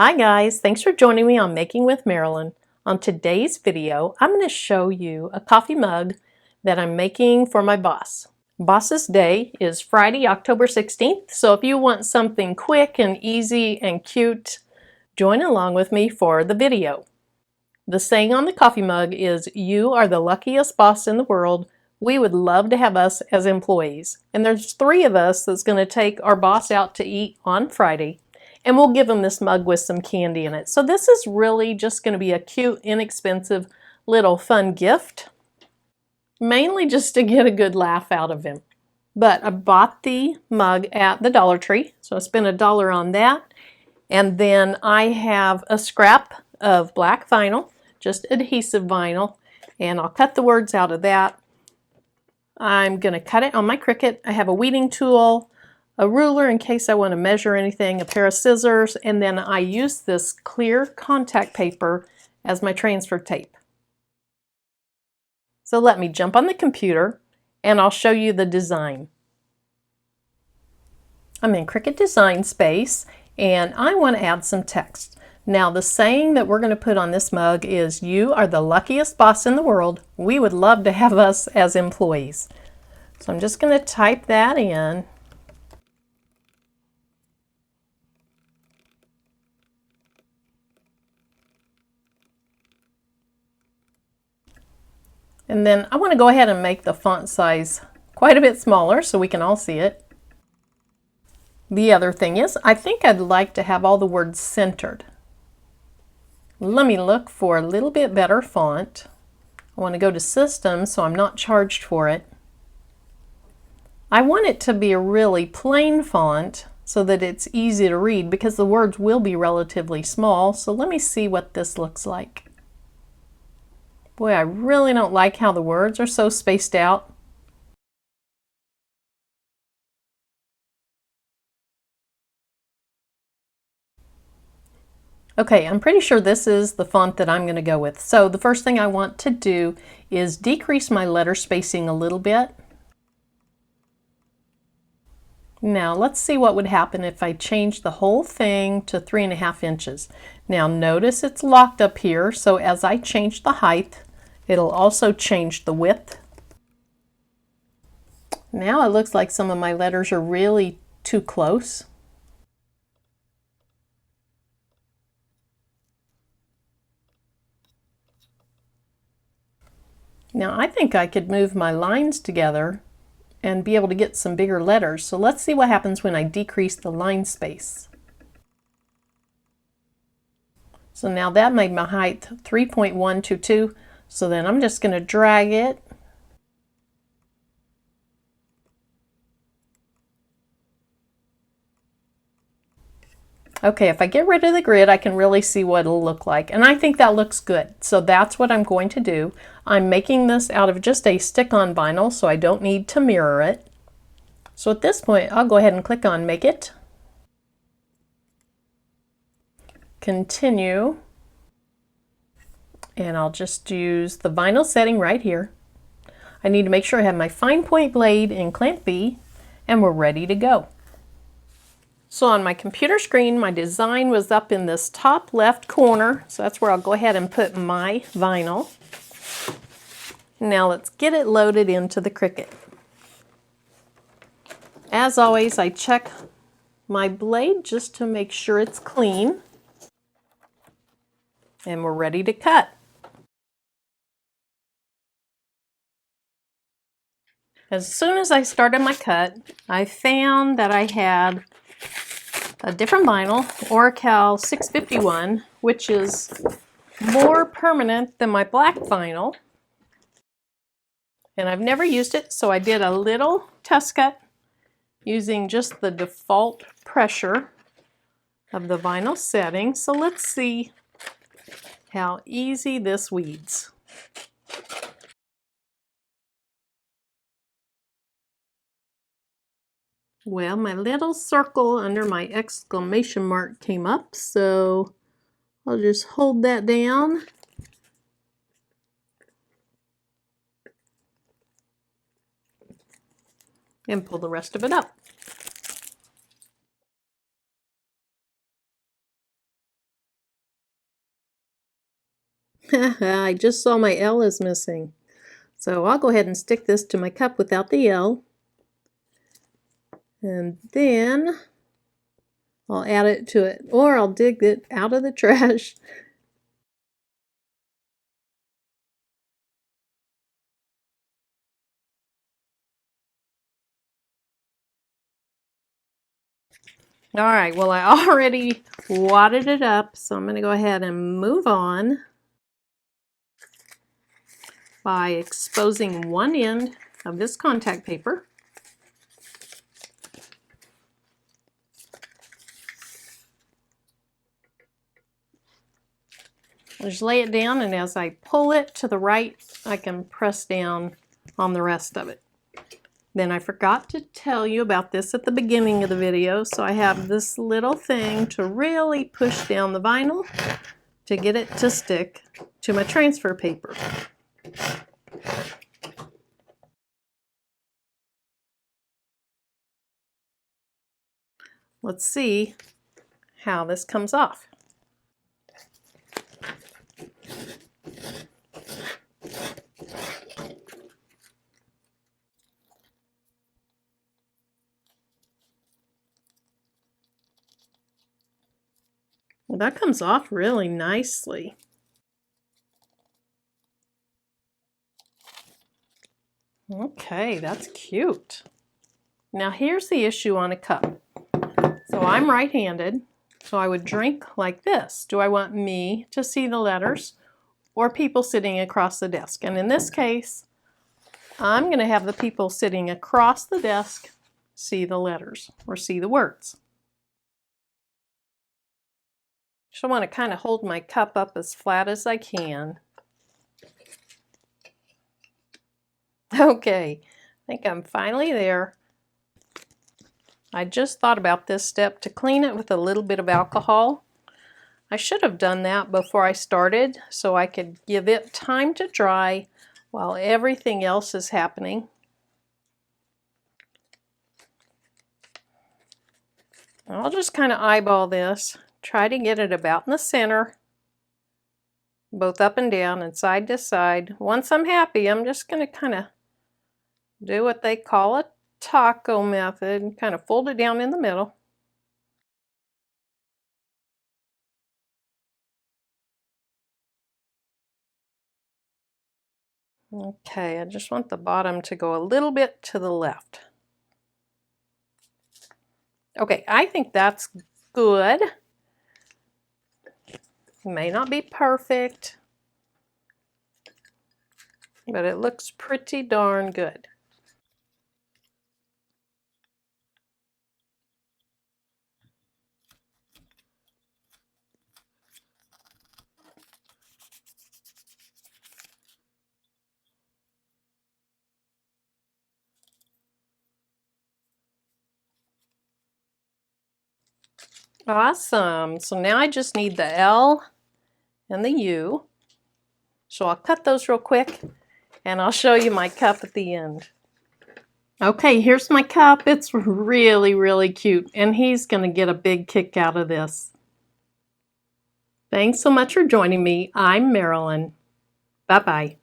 Hi guys, thanks for joining me on Making with Marilyn. On today's video, I'm going to show you a coffee mug that I'm making for my boss. Boss's Day is Friday, October 16th, so if you want something quick and easy and cute, join along with me for the video. The saying on the coffee mug is, "You are the luckiest boss in the world. We would love to have us as employees." And there's 3 of us that's going to take our boss out to eat on Friday. And we'll give them this mug with some candy in it. So this is really just going to be a cute, inexpensive, little fun gift. Mainly just to get a good laugh out of him. But I bought the mug at the Dollar Tree. So I spent $1 on that. And then I have a scrap of black vinyl, just adhesive vinyl. And I'll cut the words out of that. I'm going to cut it on my Cricut. I have a weeding tool, a ruler in case I want to measure anything, a pair of scissors, and then I use this clear contact paper as my transfer tape. So let me jump on the computer and I'll show you the design. I'm in Cricut Design Space and I want to add some text. Now the saying that we're going to put on this mug is, "You are the luckiest boss in the world. We would love to have us as employees." So I'm just going to type that in. And then I want to go ahead and make the font size quite a bit smaller so we can all see it. The other thing is, I think I'd like to have all the words centered. Let me look for a little bit better font. I want to go to System so I'm not charged for it. I want it to be a really plain font so that it's easy to read because the words will be relatively small. So let me see what this looks like. Boy, I really don't like how the words are so spaced out. Okay, I'm pretty sure this is the font that I'm going to go with. So the first thing I want to do is decrease my letter spacing a little bit. Now let's see what would happen if I change the whole thing to 3.5 inches. Now notice it's locked up here, so as I change the height, it'll also change the width. Now it looks like some of my letters are really too close. Now I think I could move my lines together and be able to get some bigger letters. So let's see what happens when I decrease the line space. So now that made my height 3.122. So then I'm just going to drag it. Okay, if I get rid of the grid, I can really see what it'll look like. And I think that looks good. So that's what I'm going to do. I'm making this out of just a stick-on vinyl, so I don't need to mirror it. So at this point, I'll go ahead and click on Make It. Continue. And I'll just use the vinyl setting right here. I need to make sure I have my fine point blade in clamp B, and we're ready to go. So on my computer screen, my design was up in this top left corner, so that's where I'll go ahead and put my vinyl. Now let's get it loaded into the Cricut. As always, I check my blade just to make sure it's clean. And we're ready to cut. As soon as I started my cut, I found that I had a different vinyl, Oracal 651, which is more permanent than my black vinyl. And I've never used it, so I did a little test cut using just the default pressure of the vinyl setting. So let's see how easy this weeds. Well, my little circle under my exclamation mark came up, so I'll just hold that down. And pull the rest of it up. I just saw my L is missing. So I'll go ahead and stick this to my cup without the L. And then I'll add it to it, or I'll dig it out of the trash. All right, well, I already wadded it up, so I'm going to go ahead and move on by exposing one end of this contact paper. I'll just lay it down, and as I pull it to the right, I can press down on the rest of it. Then I forgot to tell you about this at the beginning of the video, so I have this little thing to really push down the vinyl to get it to stick to my transfer paper. Let's see how this comes off. Well, that comes off really nicely. Okay, that's cute. Now here's the issue on a cup. So I'm right-handed, so I would drink like this. Do I want me to see the letters or people sitting across the desk? And in this case, I'm going to have the people sitting across the desk see the letters or see the words. So I want to kind of hold my cup up as flat as I can. Okay, I think I'm finally there. I just thought about this step to clean it with a little bit of alcohol. I should have done that before I started so I could give it time to dry while everything else is happening. I'll just kind of eyeball this, try to get it about in the center, both up and down and side to side. Once I'm happy, I'm just going to kind of do what they call a taco method and kind of fold it down in the middle. Okay, I just want the bottom to go a little bit to the left. Okay, I think that's good. It may not be perfect, but it looks pretty darn good. Awesome. So now I just need the L and the U. So I'll cut those real quick and I'll show you my cup at the end. Okay, here's my cup. It's really, really cute, and he's going to get a big kick out of this. Thanks so much for joining me. I'm Marilyn. Bye-bye.